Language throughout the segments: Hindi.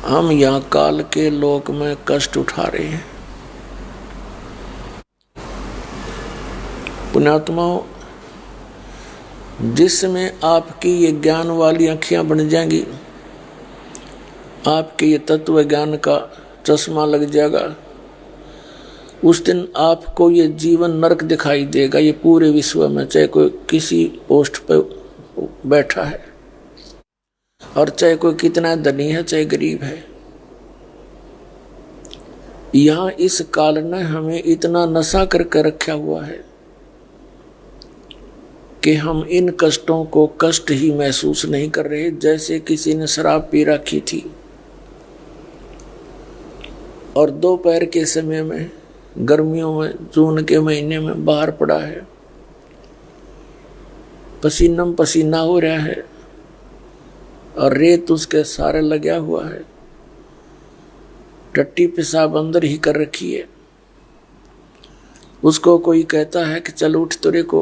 हम यहाँ काल के लोक में कष्ट उठा रहे हैं। पुण्यात्माओं, जिसमें आपकी ये ज्ञान वाली आँखें बन जाएंगी, आपके ये तत्व ज्ञान का चश्मा लग जाएगा, उस दिन आपको ये जीवन नरक दिखाई देगा। ये पूरे विश्व में चाहे कोई किसी पोस्ट पर बैठा है और चाहे कोई कितना धनी है चाहे गरीब है, यहाँ इस काल ने हमें इतना नशा करके रखा हुआ है कि हम इन कष्टों को कष्ट ही महसूस नहीं कर रहे, जैसे किसी ने शराब पी रखी थी और दोपहर के समय में गर्मियों में जून के महीने में बाहर पड़ा है, पसीना पसीना हो रहा है और रेत उसके सारे लगा हुआ है, टट्टी पेशाब अंदर ही कर रखी है। उसको कोई कहता है कि चल उठ, तेरे को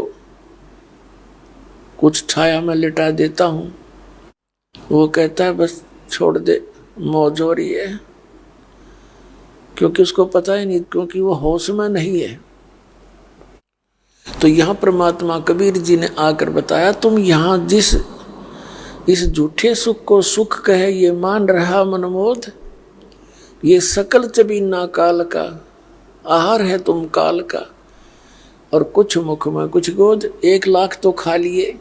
कुछ छाया में लिटा देता हूं, वो कहता है बस छोड़ दे, मौज हो रही है, क्योंकि उसको पता ही नहीं, क्योंकि वो होश में नहीं है। तो यहां परमात्मा कबीर जी ने आकर बताया, तुम यहां जिस इस झूठे सुख को सुख कहे ये मान रहा मनमोद, ये सकल चबीना काल का आहार है तुम काल का, और कुछ मुख में कुछ गोद। 1 लाख तो खा लिए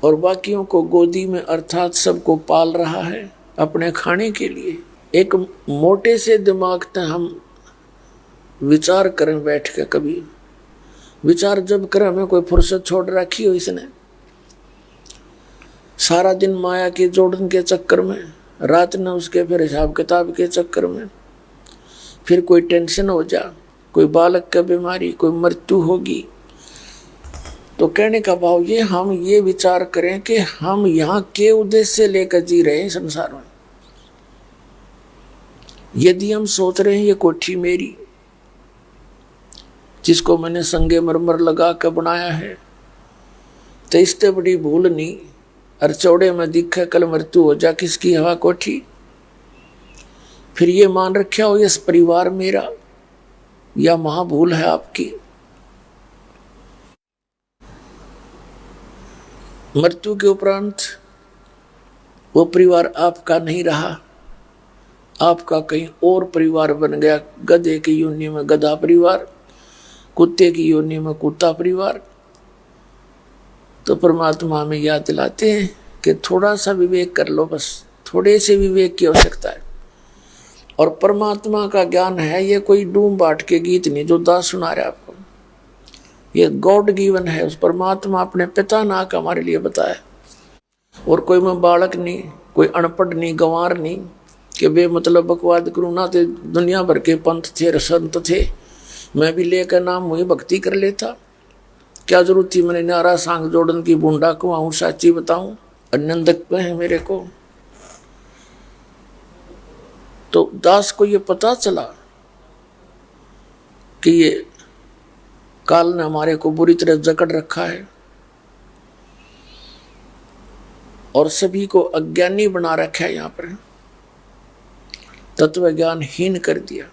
और बाकियों को गोदी में, अर्थात सबको पाल रहा है अपने खाने के लिए। एक मोटे से दिमाग से हम विचार करें बैठ के, कभी विचार जब करें, हमें कोई फुर्सत छोड़ रखी हो इसने, सारा दिन माया के जोड़न के चक्कर में, रात न उसके फिर हिसाब किताब के चक्कर में, फिर कोई टेंशन हो जा, कोई बालक का बीमारी, कोई मृत्यु होगी। तो कहने का भाव ये, हम ये विचार करें कि हम यहाँ के उद्देश्य से लेकर जी रहे हैं संसार में। यदि हम सोच रहे हैं ये कोठी मेरी, जिसको मैंने संगे मरमर लगा कर बनाया है, तो इससे बड़ी भूल नहीं, और चौड़े में दिखे कल मृत्यु हो जा, किसकी हवा कोठी। फिर ये मान रखा हो ये परिवार मेरा, या महाभूल है आपकी। मृत्यु के उपरांत वो परिवार आपका नहीं रहा, आपका कहीं और परिवार बन गया। गधे की योनि में गधा परिवार, कुत्ते की योनि में कुत्ता परिवार। तो परमात्मा हमें याद दिलाते हैं कि थोड़ा सा विवेक कर लो, बस थोड़े से विवेक की आवश्यकता है। और परमात्मा का ज्ञान है, ये कोई डूम बाट के गीत नहीं जो दास सुना रहे आपको, ये गॉड गिवन है। उस परमात्मा अपने पिता ना का हमारे लिए बताया। और कोई मैं बालक नहीं, कोई अनपढ़ नहीं, गंवार नहीं कि बे मतलब बकवाद करूँ ना। तो दुनिया भर के पंथ थे, संत थे, मैं भी लेकर नाम हुई भक्ति कर लेता। क्या जरूरत थी मैंने नारा सांग जोड़न की, बूंदा को आऊँ साची बताऊं, आनंदक है मेरे को। तो दास को ये पता चला कि ये काल ने हमारे को बुरी तरह जकड़ रखा है और सभी को अज्ञानी बना रखा है, यहाँ पर तत्व ज्ञान हीन कर दिया।